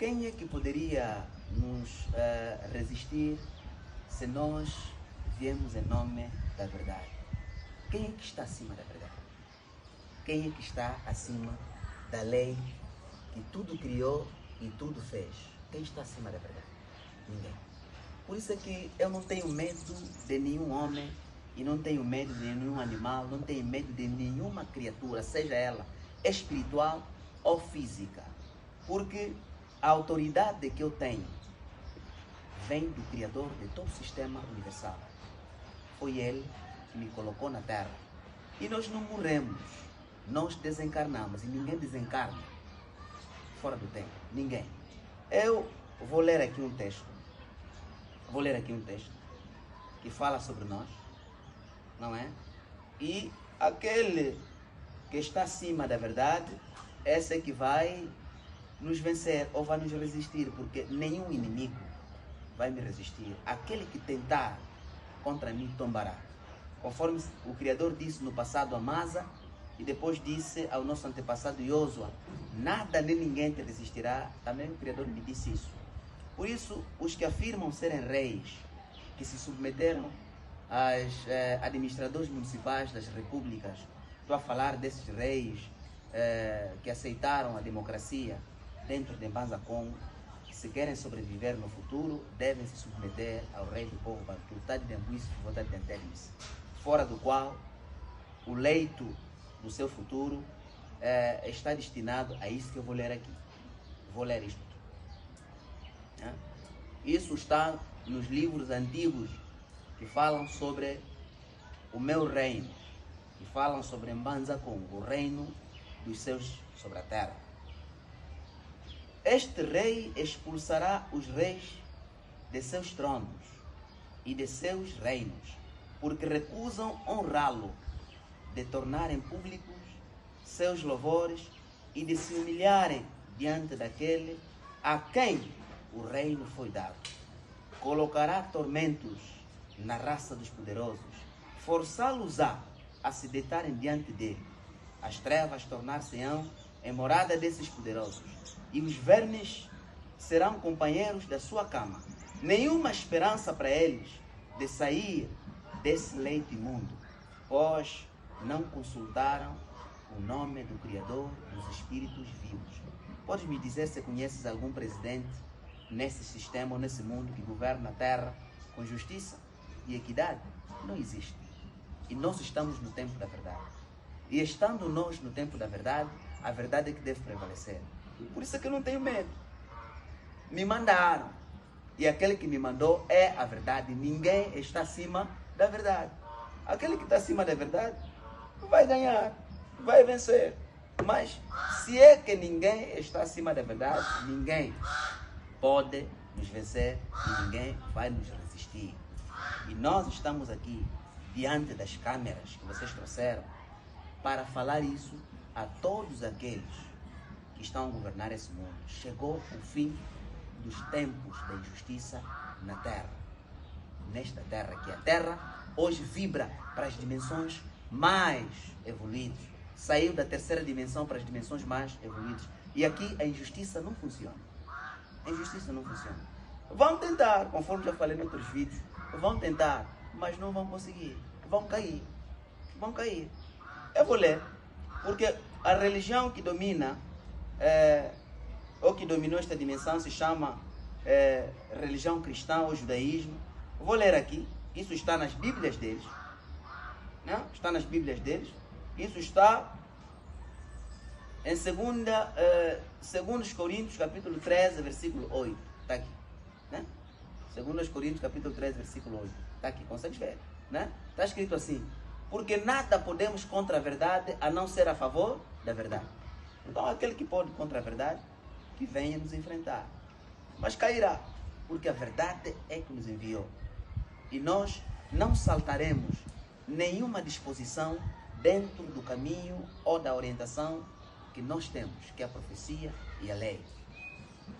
Quem é que poderia nos resistir se nós viemos em nome da verdade? Quem é que está acima da verdade? Quem é que está acima da lei que tudo criou e tudo fez? Quem está acima da verdade? Ninguém. Por isso é que eu não tenho medo de nenhum homem e não tenho medo de nenhum animal, não tenho medo de nenhuma criatura, seja ela espiritual ou física. Porque a autoridade que eu tenho vem do Criador de todo o sistema universal. Foi Ele que me colocou na Terra. E nós não morremos, nós desencarnamos. E ninguém desencarna fora do tempo. Ninguém. Eu vou ler aqui um texto. Vou ler aqui um texto que fala sobre nós, não é? E aquele que está acima da verdade, esse é que vai nos vencer ou vai nos resistir, porque nenhum inimigo vai me resistir. Aquele que tentar contra mim tombará. Conforme o Criador disse no passado a Masa e depois disse ao nosso antepassado Iosua, nada nem ninguém te resistirá. Também o Criador me disse isso. Por isso, os que afirmam serem reis, que se submeteram aos administradores municipais das repúblicas, estou a falar desses reis que aceitaram a democracia dentro de Mbanza Congo, que se querem sobreviver no futuro, devem se submeter ao rei do povo Bantu, Tade Dembuísse, vontade de Antélice, fora do qual o leito do seu futuro está destinado a isso que eu vou ler aqui. Vou ler isto. Isso está nos livros antigos que falam sobre o meu reino, que falam sobre Mbanza Congo, o reino dos seus sobre a terra. Este rei expulsará os reis de seus tronos e de seus reinos, porque recusam honrá-lo, de tornarem públicos seus louvores e de se humilharem diante daquele a quem o reino foi dado. Colocará tormentos na raça dos poderosos, forçá-los-á a se deitarem diante dele. As trevas tornar-se-ão em morada desses poderosos, e os vermes serão companheiros da sua cama. Nenhuma esperança para eles de sair desse leito imundo, pois não consultaram o nome do Criador dos espíritos vivos. Podes me dizer se conheces algum presidente nesse sistema ou nesse mundo que governa a terra com justiça e equidade? Não existe. E nós estamos no tempo da verdade. E estando nós no tempo da verdade, a verdade é que deve prevalecer. Por isso é que eu não tenho medo. Me mandaram. E aquele que me mandou é a verdade. Ninguém está acima da verdade. Aquele que está acima da verdade vai ganhar, vai vencer. Mas se é que ninguém está acima da verdade, ninguém pode nos vencer e ninguém vai nos resistir. E nós estamos aqui diante das câmeras que vocês trouxeram para falar isso a todos aqueles que estão a governar esse mundo. Chegou o fim dos tempos da injustiça na Terra. Nesta Terra, que a Terra hoje vibra para as dimensões mais evoluídas. Saiu da terceira dimensão para as dimensões mais evoluídas. E aqui a injustiça não funciona. A injustiça não funciona. Vão tentar, conforme já falei em outros vídeos, vão tentar, mas não vão conseguir. Vão cair. Vão cair. Eu vou ler, porque a religião que domina, ou que dominou esta dimensão, se chama religião cristã ou judaísmo. Eu vou ler aqui, isso está nas Bíblias deles. Não? Está nas Bíblias deles. Isso está em 2 Coríntios, capítulo 13, versículo 8. Está aqui. Né? 2 Coríntios, capítulo 13, versículo 8. Está aqui, consegue ver? Né? Está escrito assim: porque nada podemos contra a verdade a não ser a favor da verdade. Então aquele que pode contra a verdade, que venha nos enfrentar. Mas cairá, porque a verdade é que nos enviou. E nós não saltaremos nenhuma disposição dentro do caminho ou da orientação que nós temos, que é a profecia e a lei.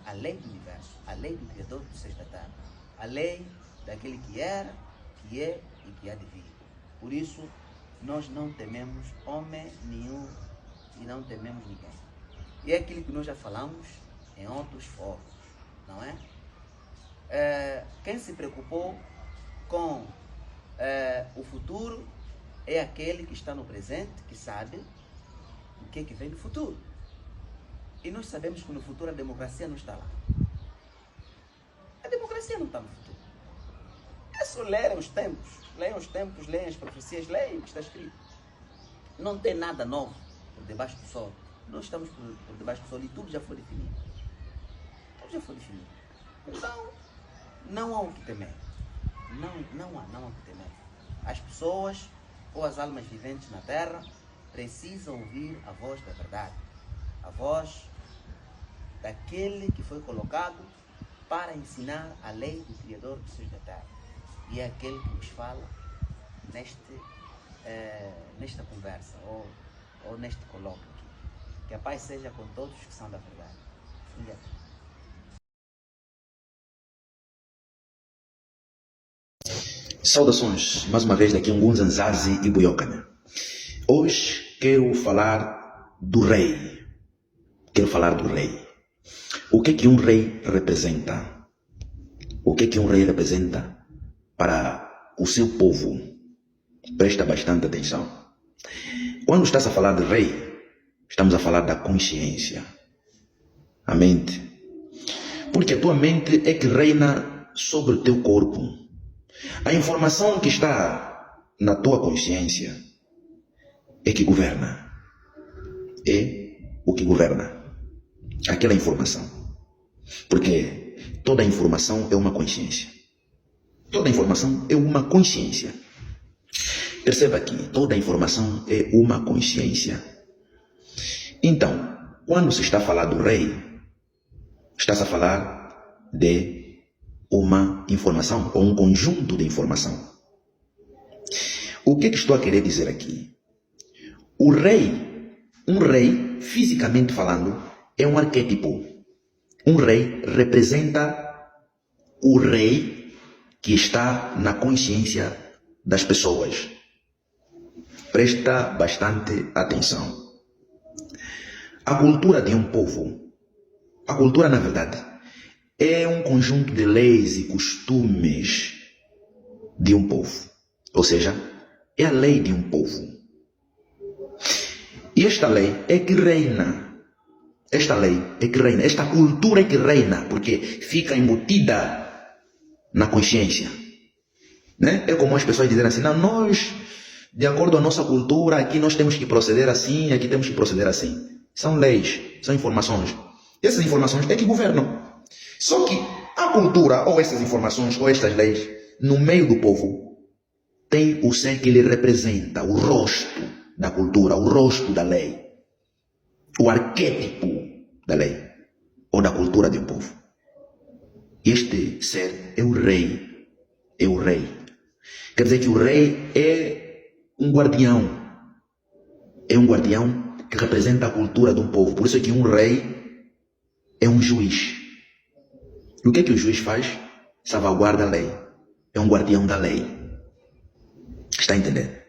A lei do universo, a lei do Criador dos seres da terra. A lei daquele que era, que é e que há de vir. Por isso, nós não tememos homem nenhum e não tememos ninguém. E é aquilo que nós já falamos em outros fóruns. não é? Quem se preocupou com o futuro é aquele que está no presente, que sabe o que é que vem no futuro. E nós sabemos que no futuro a democracia não está lá. A democracia não está no futuro. É só ler os tempos. Leiam os tempos, leiam as profecias, leiam o que está escrito. Não tem nada novo por debaixo do sol. Nós estamos por debaixo do sol e tudo já foi definido. Tudo já foi definido. Então, não há o que temer. Não há o que temer. As pessoas ou as almas viventes na terra precisam ouvir a voz da verdade. A voz daquele que foi colocado para ensinar a lei do Criador dos céus da terra. E é aquele que nos fala nesta conversa ou neste colóquio aqui. Que a paz seja com todos que são da verdade. Saudações, mais uma vez daqui um Ngunzanzazi e Buiocana. Hoje quero falar do rei. O que é que um rei representa? O que é que um rei representa para o seu povo? Presta bastante atenção. Quando estás a falar de rei, estamos a falar da consciência, a mente. Porque a tua mente é que reina sobre o teu corpo. A informação que está na tua consciência é que governa. É o que governa. Aquela informação. Porque toda informação é uma consciência. Toda informação é uma consciência. Perceba aqui, toda informação é uma consciência. Então, quando se está a falar do rei, está-se a falar de uma informação ou um conjunto de informação. O que estou a querer dizer aqui? Um rei, fisicamente falando, é um arquétipo. Um rei representa o rei que está na consciência das pessoas. Presta bastante atenção. A cultura de um povo, a cultura, na verdade, é um conjunto de leis e costumes de um povo. Ou seja, é a lei de um povo. E esta lei é que reina. Esta cultura é que reina, porque fica embutida na consciência. Né? É como as pessoas dizem assim, não, nós, de acordo com a nossa cultura, aqui nós temos que proceder assim, aqui temos que proceder assim. São leis, são informações. Essas informações é que governam. Só que a cultura, ou essas informações, ou estas leis, no meio do povo, tem o ser que lhe representa, o rosto da cultura, o rosto da lei, o arquétipo da lei, ou da cultura de um povo. Este ser é o rei. É o rei. Quer dizer que o rei é um guardião. É um guardião que representa a cultura de um povo. Por isso é que um rei é um juiz. E o que é que o juiz faz? Salvaguarda a lei. É um guardião da lei. Está a entender?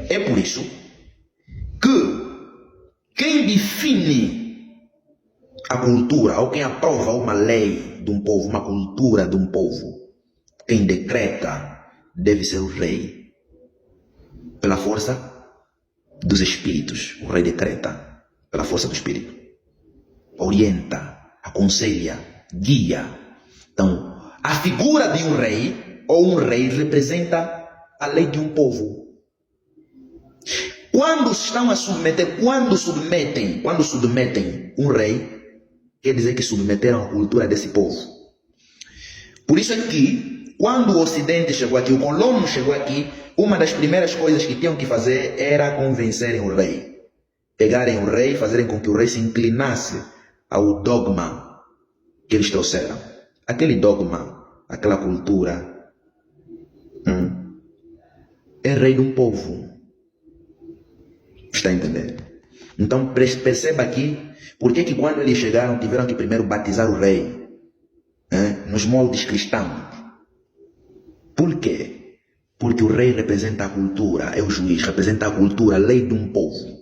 É por isso que quem define a cultura, ou quem aprova uma lei de um povo, uma cultura de um povo, quem decreta deve ser o rei. Pela força dos espíritos, o rei decreta pela força do espírito. Orienta, aconselha, guia. Então, a figura de um rei ou um rei representa a lei de um povo. Quando estão a submeter, quando submetem um rei, quer dizer que submeteram a cultura desse povo. Por isso é que, quando o Ocidente chegou aqui, o colono chegou aqui, uma das primeiras coisas que tinham que fazer era convencerem o rei. Pegarem o rei, fazerem com que o rei se inclinasse ao dogma que eles trouxeram. Aquele dogma, aquela cultura, é rei de um povo. Está a entender? Então perceba aqui, por que quando eles chegaram tiveram que primeiro batizar o rei, nos moldes cristãos. Por quê? Porque o rei representa a cultura, é o juiz, representa a cultura, a lei de um povo.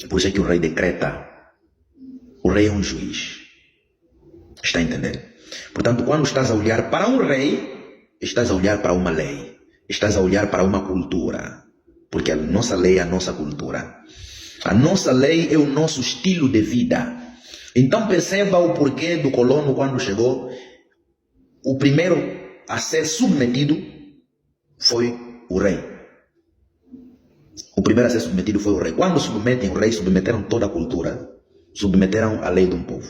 Por isso é que o rei decreta. O rei é um juiz. Está a entender? Portanto, quando estás a olhar para um rei, estás a olhar para uma lei. Estás a olhar para uma cultura. Porque a nossa lei é a nossa cultura. A nossa lei é o nosso estilo de vida. Então perceba o porquê do colono quando chegou. O primeiro a ser submetido foi o rei. O primeiro a ser submetido foi o rei. Quando submetem o rei, submeteram toda a cultura. Submeteram a lei de um povo.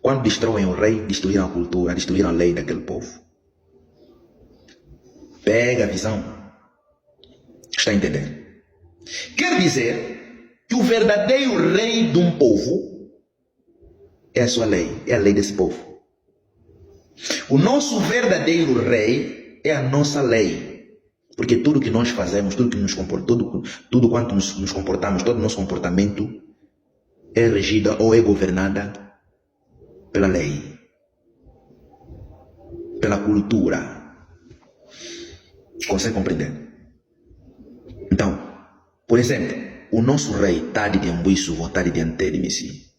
Quando destroem o rei, destruíram a cultura, destruíram a lei daquele povo. Pega a visão. Está a entender? Quer dizer que o verdadeiro rei de um povo é a sua lei, é a lei desse povo. O nosso verdadeiro rei é a nossa lei. Porque tudo que nós fazemos, tudo que nos comportamos, tudo quanto nos comportamos, todo o nosso comportamento é regida ou é governada pela lei, pela cultura. Consegue compreender? Então, por exemplo, o nosso rei Tade de Ambuíçu, Votade de Antedimisi,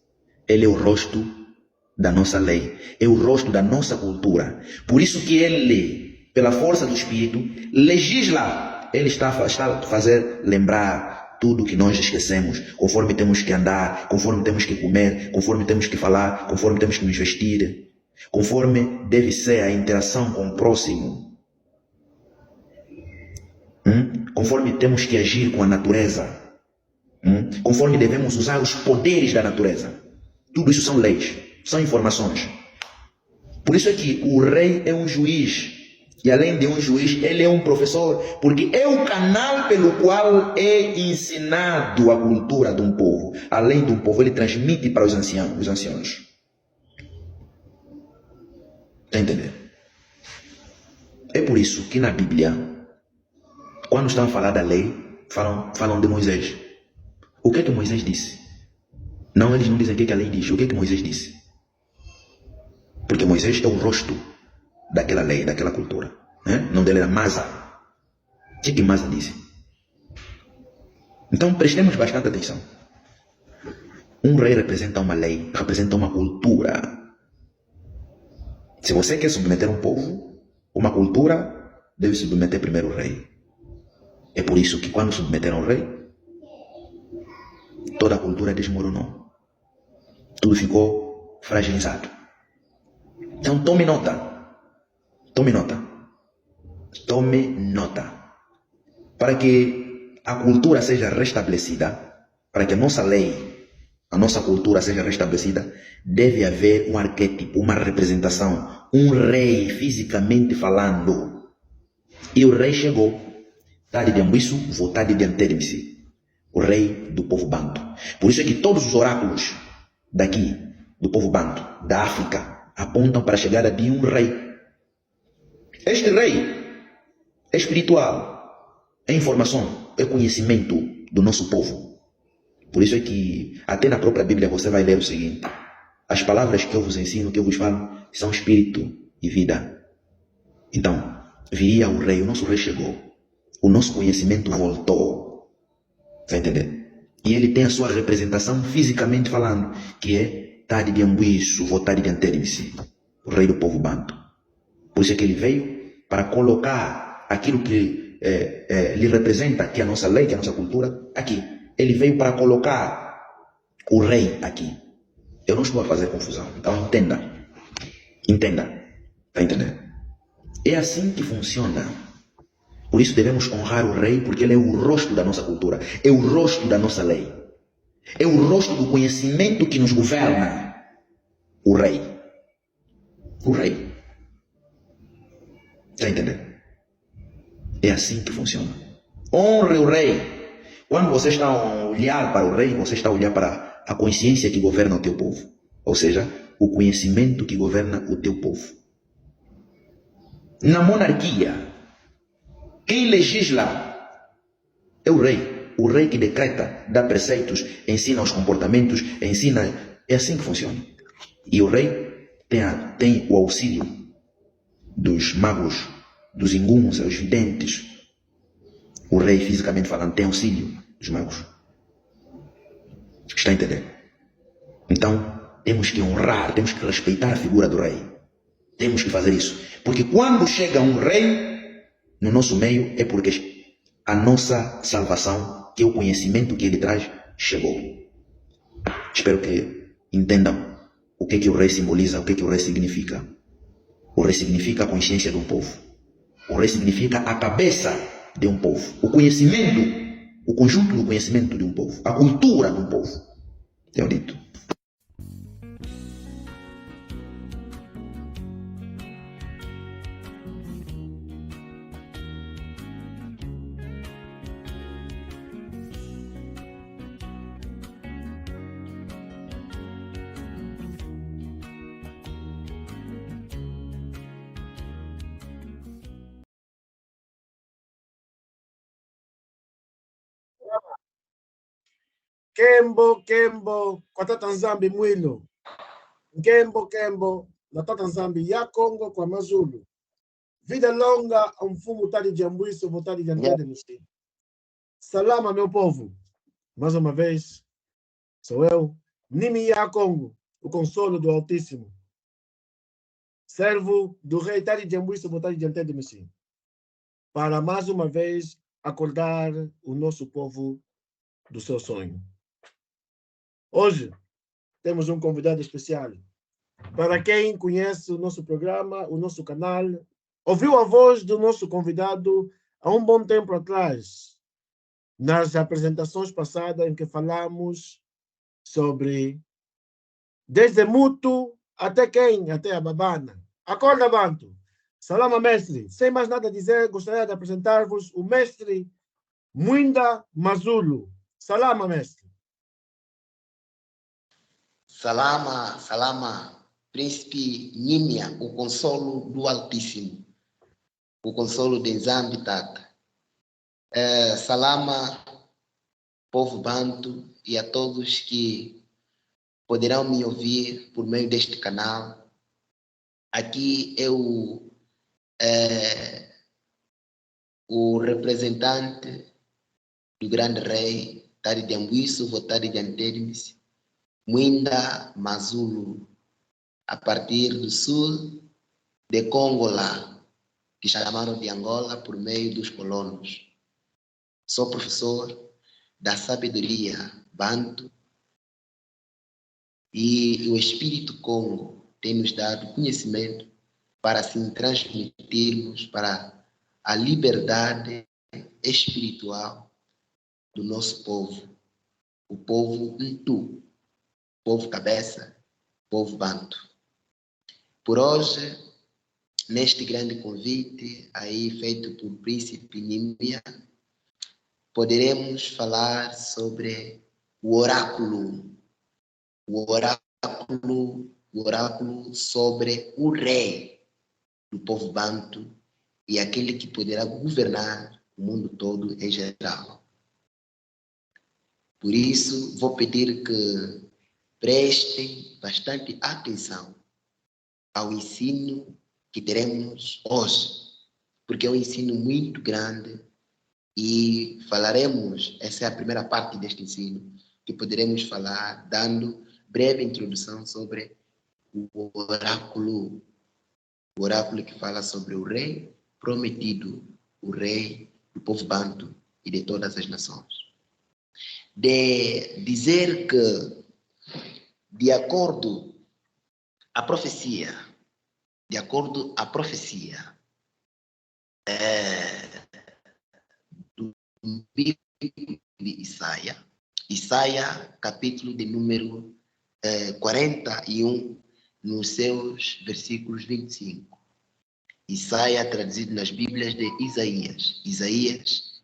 ele é o rosto da nossa lei, é o rosto da nossa cultura. Por isso que ele, pela força do Espírito, legisla. Ele está a fazer lembrar tudo que nós esquecemos, conforme temos que andar, conforme temos que comer, conforme temos que falar, conforme temos que nos vestir, conforme deve ser a interação com o próximo. Conforme temos que agir com a natureza, conforme devemos usar os poderes da natureza. Tudo isso são leis, são informações. Por isso é que o rei é um juiz, e além de um juiz, ele é um professor, porque é o canal pelo qual é ensinado a cultura de um povo. Além de um povo, ele transmite para os anciãos. Está entendendo? É por isso que na Bíblia, quando estão a falar da lei, falam de Moisés. O que é que Moisés disse? Não, eles não dizem o que a lei diz. O que é que Moisés disse? Porque Moisés é o rosto daquela lei, daquela cultura. O nome dele era Masa. O que Masa disse? Então prestemos bastante atenção. Um rei representa uma lei, representa uma cultura. Se você quer submeter um povo, uma cultura, deve submeter primeiro o rei. É por isso que quando submeteram o rei, toda a cultura desmoronou. Tudo ficou fragilizado. Então tome nota. Tome nota. Tome nota. Para que a cultura seja restabelecida, para que a nossa lei, a nossa cultura seja restabelecida, deve haver um arquétipo, uma representação, um rei fisicamente falando. E o rei chegou. Tade de Ambuíçu, Votade de Antedimisi, o rei do povo banto. Por isso é que todos os oráculos daqui, do povo banto, da África, apontam para a chegada de um rei. Este rei é espiritual, é informação, é conhecimento do nosso povo. Por isso é que até na própria Bíblia você vai ler o seguinte: as palavras que eu vos ensino, que eu vos falo, são espírito e vida. Então, viria o rei, o nosso rei chegou. O nosso conhecimento voltou. Vai entender? E ele tem a sua representação fisicamente falando, que é Tade de Ambuíçu, Votade de Antedimisi, o rei do povo banto. Por isso é que ele veio para colocar aquilo que lhe representa, que é a nossa lei, que é a nossa cultura, aqui. Ele veio para colocar o rei aqui. Eu não estou a fazer confusão. Então entenda. Entenda. Está entendendo? É assim que funciona. Por isso devemos honrar o rei, porque ele é o rosto da nossa cultura, é o rosto da nossa lei, é o rosto do conhecimento que nos governa. O rei. O rei. Está entendendo? É assim que funciona. Honre o rei. Quando você está a olhar para o rei, você está a olhar para a consciência que governa o teu povo. Ou seja, o conhecimento que governa o teu povo. Na monarquia, quem legisla é o rei. O rei que decreta, dá preceitos, ensina os comportamentos, ensina. É assim que funciona. E o rei tem o auxílio dos magos, dos inguns, os videntes. O rei, fisicamente falando, tem auxílio dos magos. Está a entender? Então, temos que honrar, temos que respeitar a figura do rei. Temos que fazer isso. Porque quando chega um rei no nosso meio, é porque a nossa salvação, que é o conhecimento que ele traz, chegou. Espero que entendam o que o rei simboliza, o que o rei significa. O rei significa a consciência de um povo. O rei significa a cabeça de um povo. O conhecimento, o conjunto do conhecimento de um povo. A cultura de um povo. Tenho dito. Kembo, Kwatata Nzambi Mwilo. Kembo, Natata Nzambi ya Congo kwa Mazulu. Vida longa a mfumo Tade Jambuiso, Votade de Antede Muslim. Salama, meu povo. Mais uma vez, sou eu, Nimi ya Congo, o consolo do Altíssimo. Servo do rei Tade Jambuiso, Votade de Antede Muslim. Para mais uma vez acordar o nosso povo do seu sonho. Hoje temos um convidado especial. Para quem conhece o nosso programa, o nosso canal, ouviu a voz do nosso convidado há um bom tempo atrás, nas apresentações passadas em que falamos sobre desde Muto até quem? Até a Babana. Acorda, Banto. Salama, mestre. Sem mais nada a dizer, gostaria de apresentar-vos o mestre Mwinda Mazulu. Salama, mestre. Salama, príncipe Nímia, o consolo do Altíssimo, o consolo de Nzambi Tata. Salama, povo banto, e a todos que poderão me ouvir por meio deste canal. Aqui eu, o representante do grande rei, Tade de Ambuiso, Votade de Antedimis, Mwinda Mazulu, a partir do sul de Congo lá, que chamaram de Angola por meio dos colonos. Sou professor da sabedoria banto e o Espírito Congo tem nos dado conhecimento para assim transmitirmos para a liberdade espiritual do nosso povo, o povo Ntu, povo cabeça, povo banto. Por hoje, neste grande convite aí feito por Príncipe Nímia, poderemos falar sobre o oráculo sobre o rei do povo banto e aquele que poderá governar o mundo todo em geral. Por isso, vou pedir que prestem bastante atenção ao ensino que teremos hoje, porque é um ensino muito grande e falaremos, essa é a primeira parte deste ensino, que poderemos falar dando breve introdução sobre o oráculo que fala sobre o rei prometido, o rei do povo banto e de todas as nações. De dizer que, de acordo à profecia, do livro de Isaia, capítulo de número 41, nos seus versículos 25. Isaia, traduzido nas Bíblias de Isaías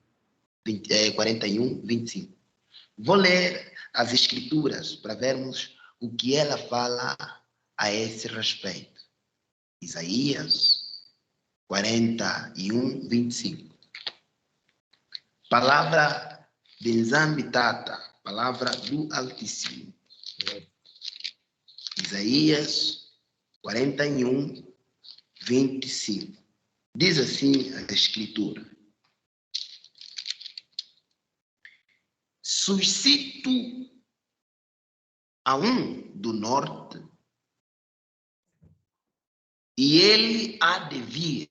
41, 25. Vou ler as Escrituras para vermos o que ela fala a esse respeito. Isaías 41, 25. Palavra de Nzambi Tata, palavra do Altíssimo. Isaías 41, 25. Diz assim a Escritura: suscito a um do norte, e ele há de vir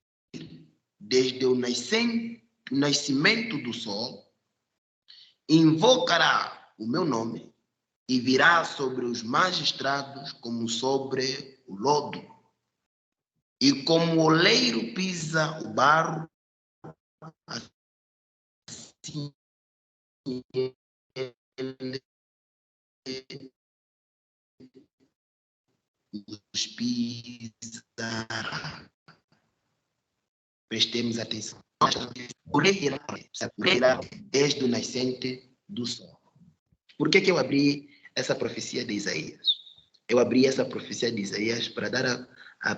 desde o nascimento do sol, invocará o meu nome e virá sobre os magistrados como sobre o lodo. E como o oleiro pisa o barro, assim ele os pisará. Prestemos atenção. O rei irá desde o nascente do sol. Por que eu abri essa profecia de Isaías? Eu abri essa profecia de Isaías para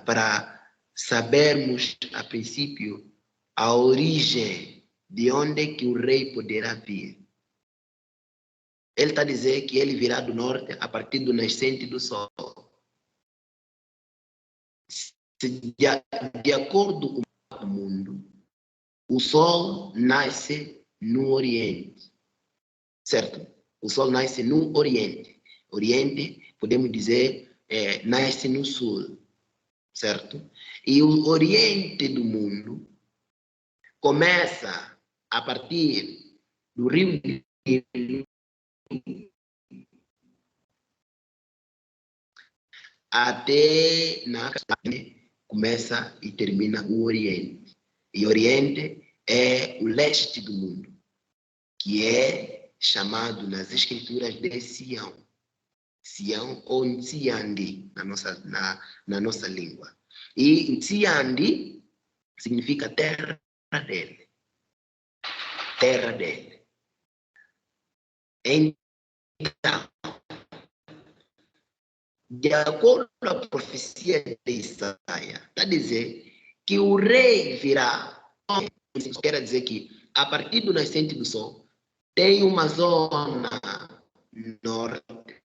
para sabermos, a princípio, a origem de onde que o rei poderá vir. Ele está a dizer que ele virá do norte a partir do nascente do sol. De acordo com o mundo, o sol nasce no Oriente, certo? O sol nasce no Oriente. Oriente, podemos dizer, nasce no Sul, certo? E o Oriente do mundo começa a partir do Rio Nilo até na começa e termina o Oriente. E Oriente é o leste do mundo, que é chamado nas escrituras de Sião. Sião ou Ntsiandi na nossa língua. E Ntsiandi significa terra dele. Terra dele. Então, de acordo com a profecia de Isaías, está a dizer que o rei virá. Isso quer dizer que, a partir do nascente do sol, tem uma zona norte,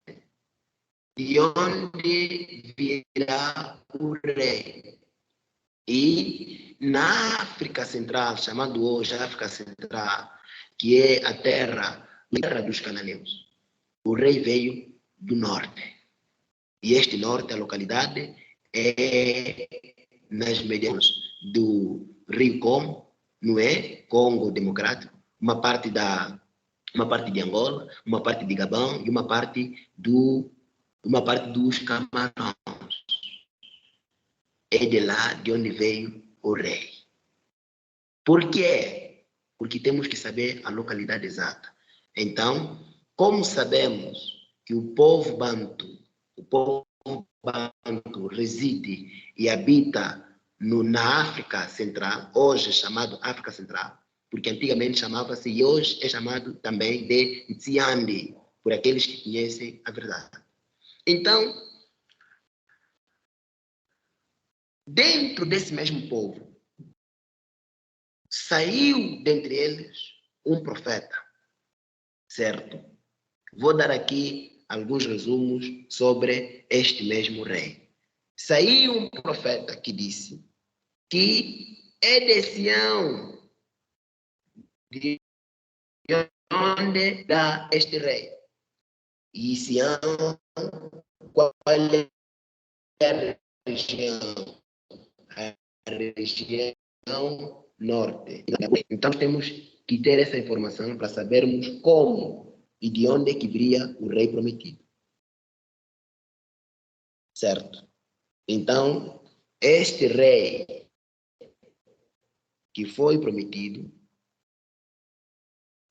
de onde virá o rei. E na África Central, chamado hoje África Central, que é a terra dos cananeus, o rei veio do norte. E este norte, a localidade, é nas medianas do Rio Congo, não é? Congo Democrático, uma parte de Angola, uma parte de Gabão e uma parte dos Camarões. É de lá de onde veio o rei. Por quê? Porque temos que saber a localidade exata. Então, como sabemos que o povo bantu reside e habita na África Central, hoje chamado África Central, porque antigamente chamava-se e hoje é chamado também de Ntsiandi, por aqueles que conhecem a verdade. Então, dentro desse mesmo povo, saiu dentre eles um profeta, certo? Vou dar aqui alguns resumos sobre este mesmo rei. Saiu um profeta que disse que é de Sião, de onde dá este rei. E Sião, qual é a região? A região norte. Então temos que ter essa informação para sabermos como e de onde é que viria o rei prometido. Certo? Então, este rei que foi prometido,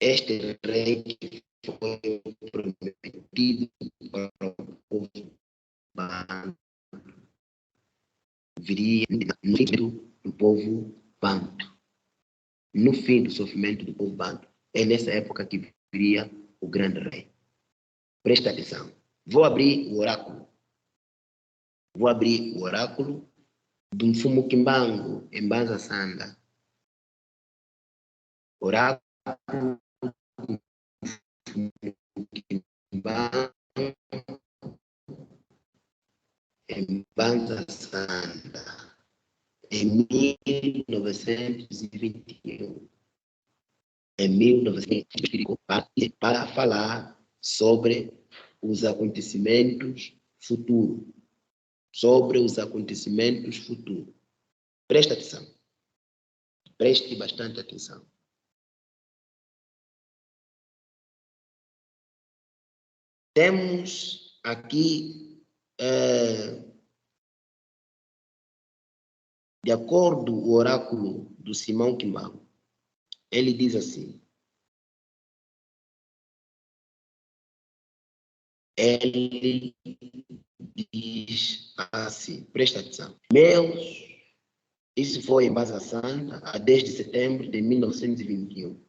este rei que foi prometido para o povo bantu, viria no fim do povo bantu. No fim do sofrimento do povo bantu. É nessa época que viria o grande rei. Presta atenção. Vou abrir o oráculo. Vou abrir o oráculo do Mfumu Kimbangu, em Banza Sanda. Oráculo do Mfumu Kimbangu, em Banza Sanda, em 1921. Em 1921, para falar sobre os acontecimentos futuros. Sobre os acontecimentos futuros. Presta atenção. Preste bastante atenção. Temos aqui, de acordo com o oráculo do Simão Kimbangu, ele diz assim: ele diz assim, presta atenção. Isso foi em Baza Santa, a 10 de setembro de 1921.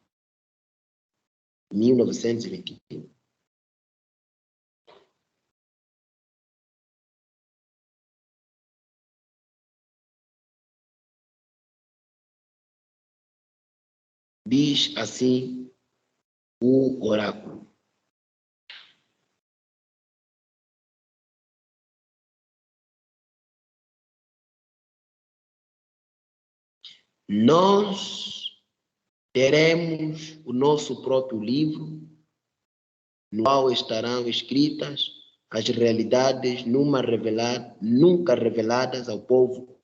1921. Diz assim o oráculo: nós teremos o nosso próprio livro, no qual estarão escritas as realidades nunca reveladas ao povo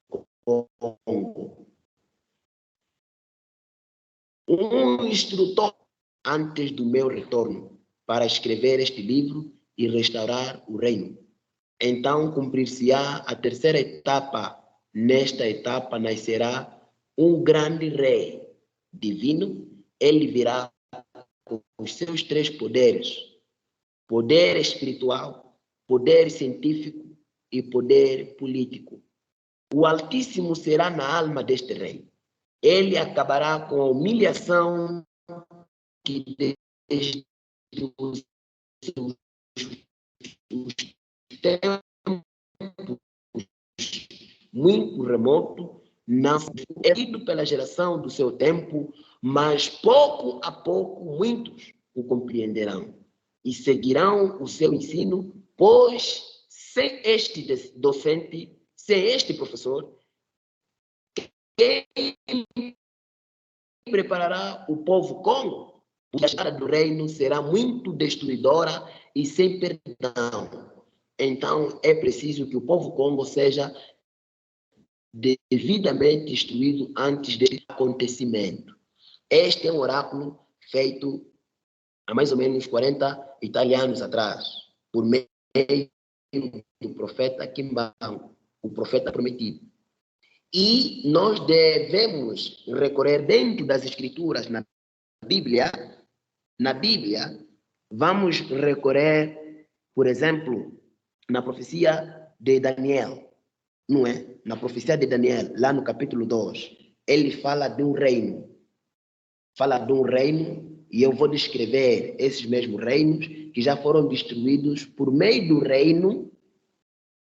Congo. Um instrutor antes do meu retorno para escrever este livro e restaurar o reino. Então cumprir-se-á a terceira etapa. Nesta etapa nascerá um grande rei divino. Ele virá com os seus 3 poderes: poder espiritual, poder científico e poder político. O Altíssimo será na alma deste rei. Ele acabará com a humilhação que desde os tempos muito remoto não é tido pela geração do seu tempo, mas pouco a pouco muitos o compreenderão e seguirão o seu ensino, pois sem este docente, sem este professor, quem preparará o povo Congo? A chegada do reino será muito destruidora e sem perdão. Então é preciso que o povo Congo seja devidamente instruído antes desse acontecimento. Este é um oráculo feito há mais ou menos 40 italianos atrás, por meio do profeta Kimbangu, o profeta prometido. E nós devemos recorrer dentro das escrituras, na Bíblia, vamos recorrer, por exemplo, na profecia de Daniel, não é? Na profecia de Daniel, lá no capítulo 2, ele fala de um reino. E eu vou descrever esses mesmos reinos que já foram destruídos por meio do reino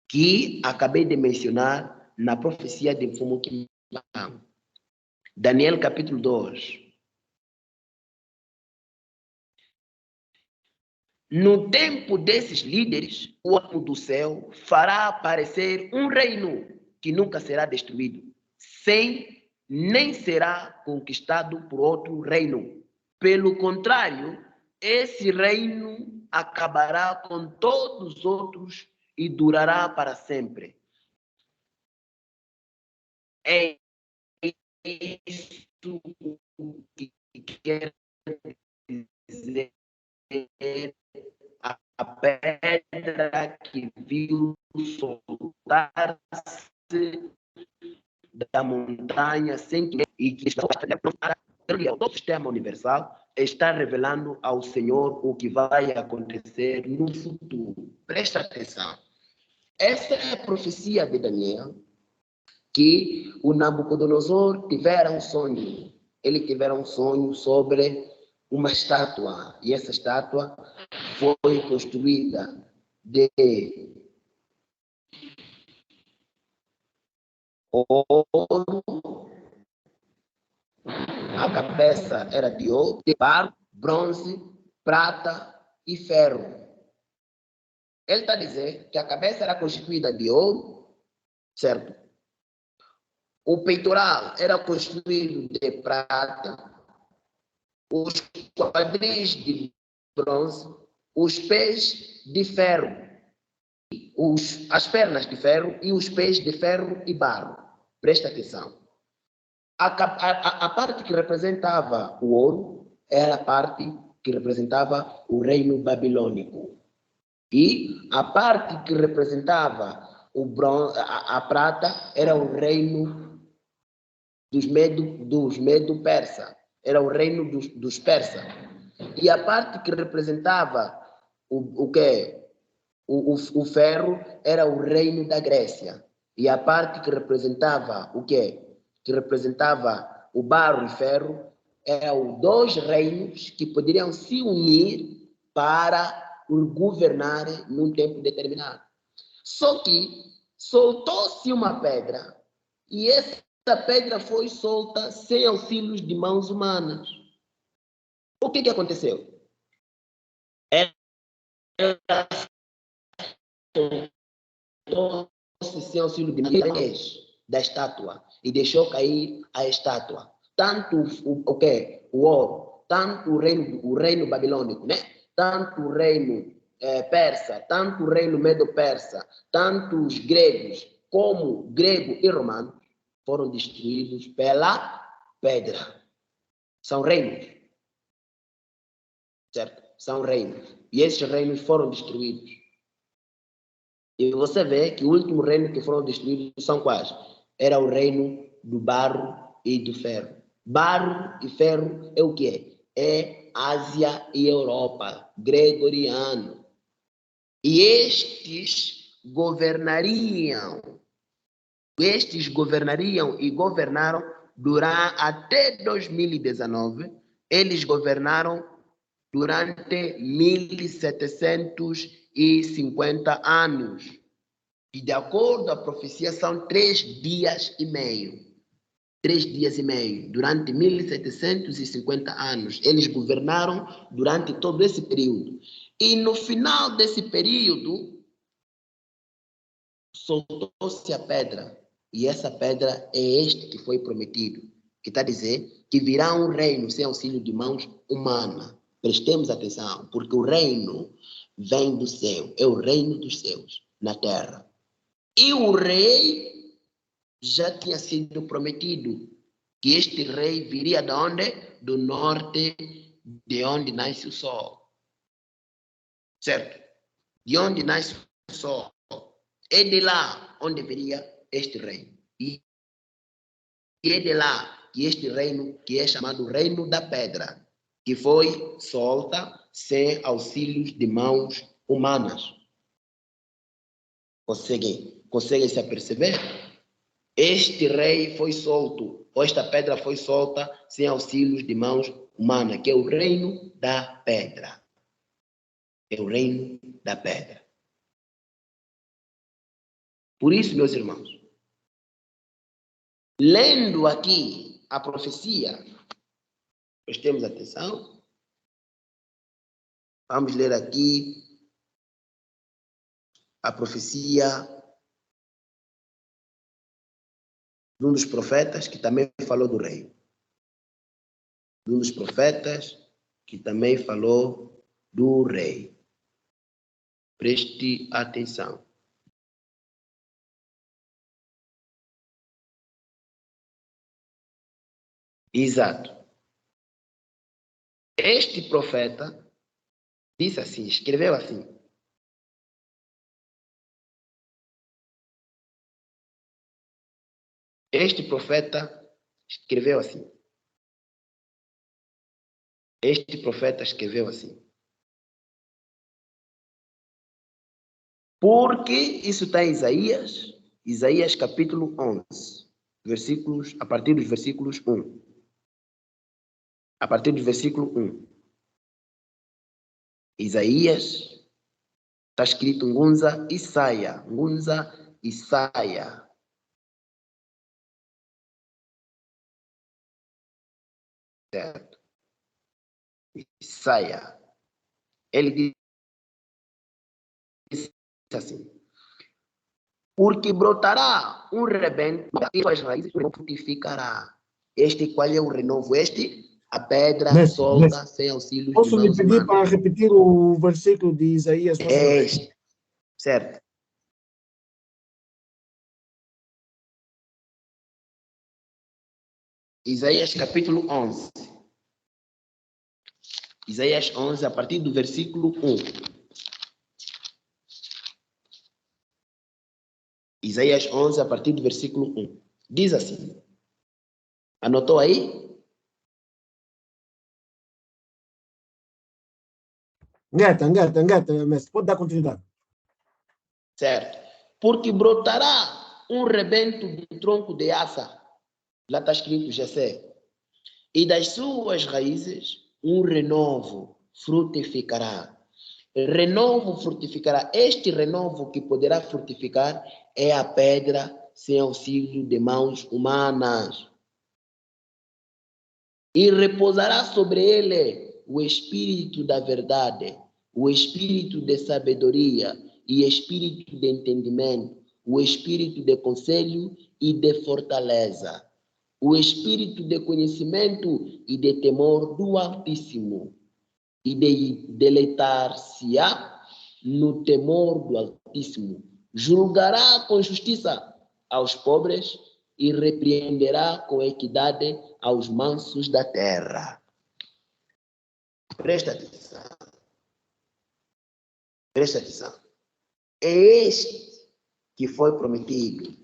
que acabei de mencionar na profecia de Mfumu Kimbangu. Daniel capítulo 2. No tempo desses líderes, o alto do céu fará aparecer um reino que nunca será destruído, nem será conquistado por outro reino. Pelo contrário, esse reino acabará com todos os outros e durará para sempre. É isso que quer dizer a pedra que viu soltar-se da montanha sem que e que está todo o sistema universal está revelando ao Senhor o que vai acontecer no futuro. Presta atenção. Essa é a profecia de Daniel, que o Nabucodonosor tivera um sonho. Ele tivera um sonho sobre uma estátua, e essa estátua foi construída de ouro, a cabeça era de ouro, de barro, bronze, prata e ferro. Ele está a dizer que a cabeça era constituída de ouro, certo? O peitoral era construído de prata, os quadris de bronze, os pés de ferro, as pernas de ferro e os pés de ferro e barro. Presta atenção. A parte que representava o ouro era a parte que representava o reino babilônico. E a parte que representava o bronze, a prata era o reino dos Medo-Persa. Era o reino dos persas. E a parte que representava o ferro era o reino da Grécia. E a parte que representava o quê? Que representava o barro e ferro eram dois reinos que poderiam se unir para governar num tempo determinado. Só que soltou-se uma pedra e essa pedra foi solta sem auxílios de mãos humanas. O que aconteceu? Ela soltou-se sem auxílio de mãos da estátua e deixou cair a estátua. Tanto o ouro, tanto o reino babilônico, né? Tanto o reino persa, tanto o reino medo-persa, tanto os gregos como grego e romano foram destruídos pela pedra. São reinos, certo? São reinos. E esses reinos foram destruídos. E você vê que o último reino que foram destruídos são quais? Era o reino do barro e do ferro. Barro e ferro é o que é? Ásia e Europa, gregoriano. E estes governariam e governaram durante até 2019. Eles governaram durante 1750 anos. E de acordo com a profecia, são 3 dias e meio. 3 dias e meio. Durante 1750 anos. Eles governaram durante todo esse período. E no final desse período, soltou-se a pedra. E essa pedra é este que foi prometido. Que está a dizer que virá um reino sem auxílio de mãos humanas. Prestemos atenção, porque o reino vem do céu. É o reino dos céus na terra. E o rei já tinha sido prometido. Que este rei viria de onde? Do norte, de onde nasce o sol. Certo? De onde nasce o sol. É de lá onde viria este rei. E é de lá que este reino, que é chamado Reino da Pedra, que foi solta sem auxílios de mãos humanas. Consegue se aperceber? Este rei foi solto, ou esta pedra foi solta sem auxílios de mãos humanas, que é o Reino da Pedra. É o Reino da Pedra. Por isso, meus irmãos, lendo aqui a profecia, prestemos atenção. Vamos ler aqui a profecia de um dos profetas que também falou do rei. De um dos profetas que também falou do rei. Preste atenção. Exato. Este profeta disse assim, escreveu assim. Este profeta escreveu assim. Este profeta escreveu assim. Porque isso está em Isaías capítulo 11, a partir dos versículos 1. A partir do versículo 1. Isaías, está escrito Ngunza Isaia. Certo. Isaia. Ele diz assim: porque brotará um rebento e suas raízes frutificará. Este qual é o renovo? Este? a pedra Mestre, solta sem auxílio de posso lhe mãos pedir humanas. para repetir o versículo de Isaías? Mais uma vez? Este, certo? Isaías capítulo 11. Isaías 11, a partir do versículo 1. Isaías 11, a partir do versículo 1. Diz assim. Anotou aí? Engata, mestre. Pode dar continuidade. Certo. Porque brotará um rebento do tronco de Asa. Lá está escrito Jessé. E das suas raízes um renovo frutificará. Renovo frutificará. Este renovo que poderá frutificar é a pedra sem auxílio de mãos humanas. E repousará sobre ele o espírito da verdade, o espírito de sabedoria e espírito de entendimento, o espírito de conselho e de fortaleza, o espírito de conhecimento e de temor do Altíssimo, e de deleitar-se-á no temor do Altíssimo. Julgará com justiça aos pobres e repreenderá com equidade aos mansos da terra. Presta atenção. Presta atenção. É este que foi prometido.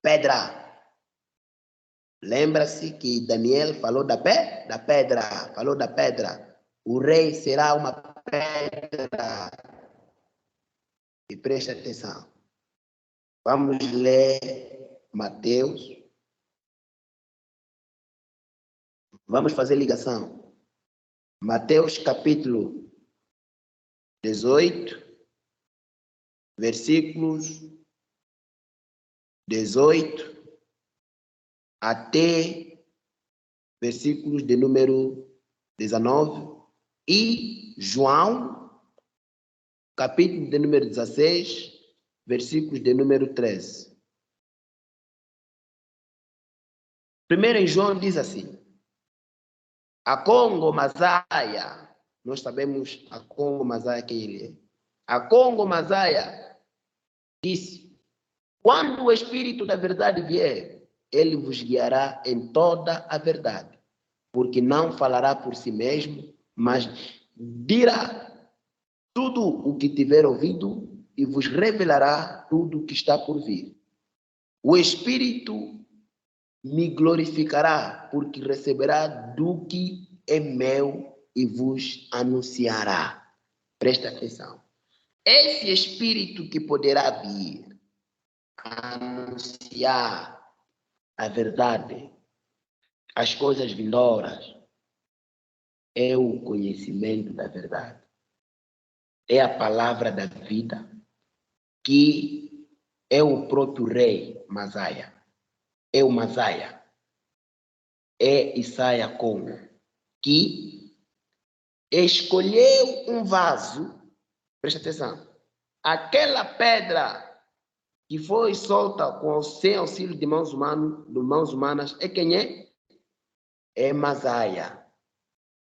Pedra. Lembra-se que Daniel falou da pedra. Falou da pedra. O rei será uma pedra. E presta atenção. Vamos ler Mateus. Vamos fazer ligação. Mateus capítulo 18, versículos 18 até versículos de número 19 e João, capítulo de número 16, versículos de número 13. Primeiro em João diz assim, a Congo Masaia, nós sabemos a Congo Masaia quem ele é. A Congo Masaia disse, quando o Espírito da verdade vier, ele vos guiará em toda a verdade, porque não falará por si mesmo, mas dirá tudo o que tiver ouvido e vos revelará tudo o que está por vir. O Espírito me glorificará, porque receberá do que é meu e vos anunciará. Presta atenção. Esse Espírito que poderá vir anunciar a verdade, as coisas vindouras, é o conhecimento da verdade. É a palavra da vida, que é o próprio rei Masaia. É o Masaia. É Isaia Congo, que escolheu um vaso, presta atenção, aquela pedra que foi solta sem auxílio de mãos humanas, é quem é? É Masaia.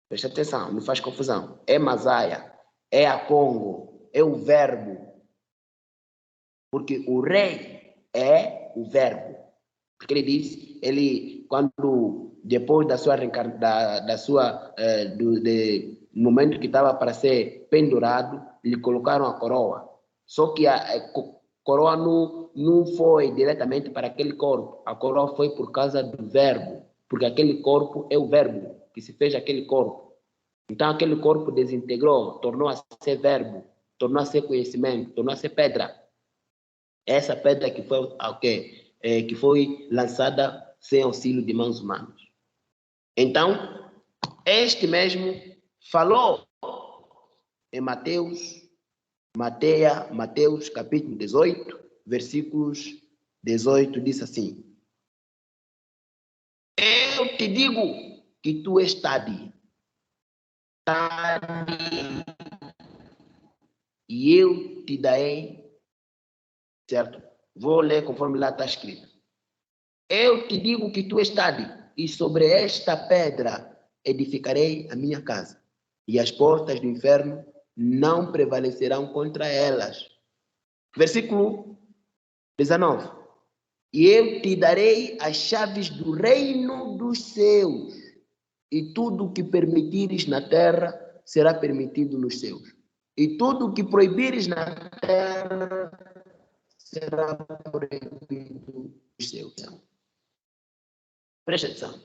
Presta atenção, não faz confusão. É Masaia, é a Congo, é o verbo. Porque o rei é o verbo. Porque ele diz, quando depois da sua no momento que estava para ser pendurado, lhe colocaram a coroa. Só que a coroa não foi diretamente para aquele corpo. A coroa foi por causa do verbo. Porque aquele corpo é o verbo que se fez aquele corpo. Então aquele corpo desintegrou, tornou a ser verbo, tornou a ser conhecimento, tornou a ser pedra. Essa pedra que foi lançada sem auxílio de mãos humanas. Então, este mesmo falou em Mateus capítulo 18, versículos 18, diz assim, eu te digo que tu estás e eu te darei, certo? Vou ler conforme lá está escrito. Eu te digo que tu estás e sobre esta pedra edificarei a minha casa, e as portas do inferno não prevalecerão contra elas. Versículo 19. E eu te darei as chaves do reino dos céus, e tudo o que permitires na terra será permitido nos céus, e tudo o que proibires na terra será proibido nos céus. Presta atenção.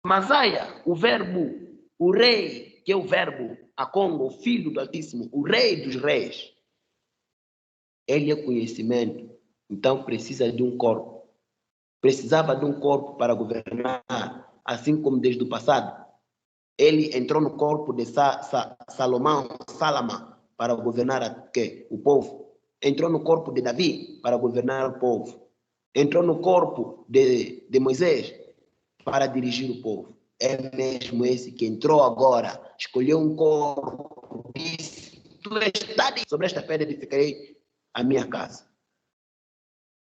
Masaia, o verbo, o rei, que é o verbo, Akongo, o filho do Altíssimo, o rei dos reis, ele é conhecimento, então precisa de um corpo. Precisava de um corpo para governar, assim como desde o passado. Ele entrou no corpo de Salomão, para governar o povo. Entrou no corpo de Davi para governar o povo. Entrou no corpo de Moisés para dirigir o povo. É mesmo esse que entrou agora, escolheu um corpo, disse: tu estás sobre esta pedra edificarei a minha casa.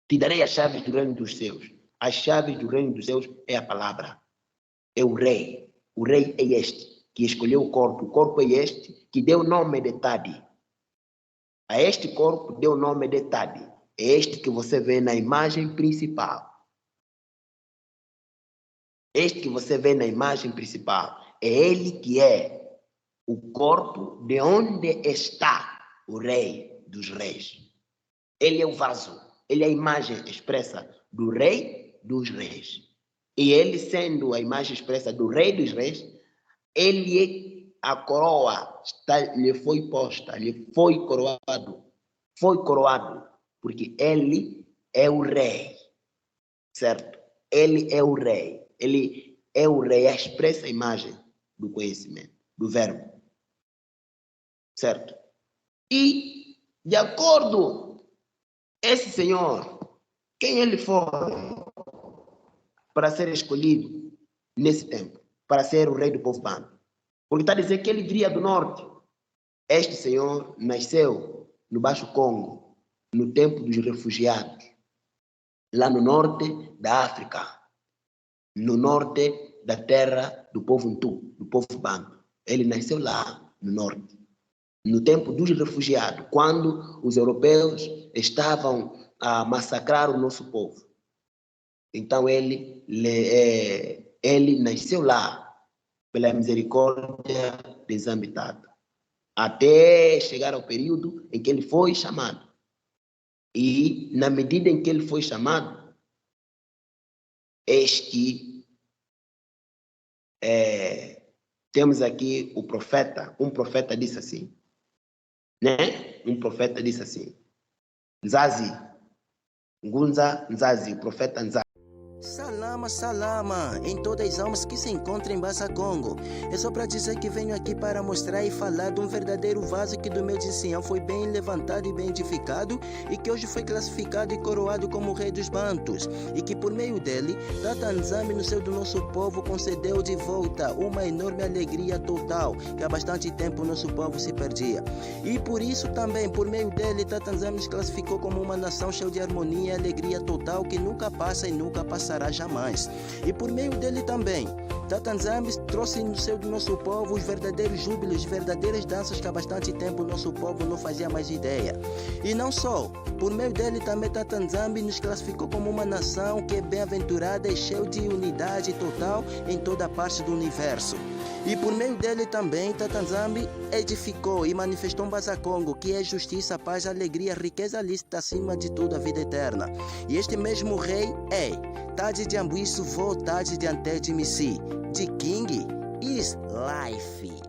Te darei as chaves do reino dos céus. As chaves do reino dos céus é a palavra. É o rei. O rei é este que escolheu o corpo. O corpo é este que deu o nome de Tadi. A este corpo deu o nome de Tadi. É este que você vê na imagem principal. Este que você vê na imagem principal. É ele que é o corpo de onde está o rei dos reis. Ele é o vaso. Ele é a imagem expressa do rei dos reis. E ele, sendo a imagem expressa do rei dos reis, ele, a coroa lhe foi posta, lhe foi coroado. Foi coroado, porque ele é o rei, certo? Ele é o rei. Ele é o rei, a expressa imagem do conhecimento, do verbo, certo? E, de acordo, esse Senhor, quem ele foi para ser escolhido nesse tempo, para ser o rei do povo bando? Porque está a dizer que ele viria do norte. Este Senhor nasceu no Baixo Congo, no tempo dos refugiados, lá no norte da África, no norte da terra do povo Ntu, do povo bando. Ele nasceu lá no norte, no tempo dos refugiados, quando os europeus estavam a massacrar o nosso povo. Então ele nasceu lá, pela misericórdia desambitada, até chegar ao período em que ele foi chamado. E na medida em que ele foi chamado, eis que temos aqui o profeta. Um profeta disse assim, né? Um profeta disse assim: Nzazi, Ngunza Nzazi, o profeta Nzazi. Salama, salama, em todas as almas que se encontram em Bassa Congo. É só para dizer que venho aqui para mostrar e falar de um verdadeiro vaso que do meu desenho foi bem levantado e bem edificado, e que hoje foi classificado e coroado como rei dos bantus, e que por meio dele, Tata Nzambi no seio do nosso povo concedeu de volta uma enorme alegria total, que há bastante tempo o nosso povo se perdia. E por isso também, por meio dele, Tata Nzambi nos classificou como uma nação cheia de harmonia e alegria total, que nunca passa e nunca passará jamais. E por meio dele também, Tata Nzambi trouxe no seio do nosso povo os verdadeiros júbilos, verdadeiras danças que há bastante tempo o nosso povo não fazia mais ideia. E não só, por meio dele também Tata Nzambi nos classificou como uma nação que é bem-aventurada e cheia de unidade total em toda a parte do universo. E por meio dele também, Tata Nzambi edificou e manifestou um Bassa Congo, que é justiça, paz, alegria, riqueza lícita, acima de tudo a vida eterna. E este mesmo rei é Tadi de Ambuíço, Vô Tadi de Ante de Missi, de King is Life.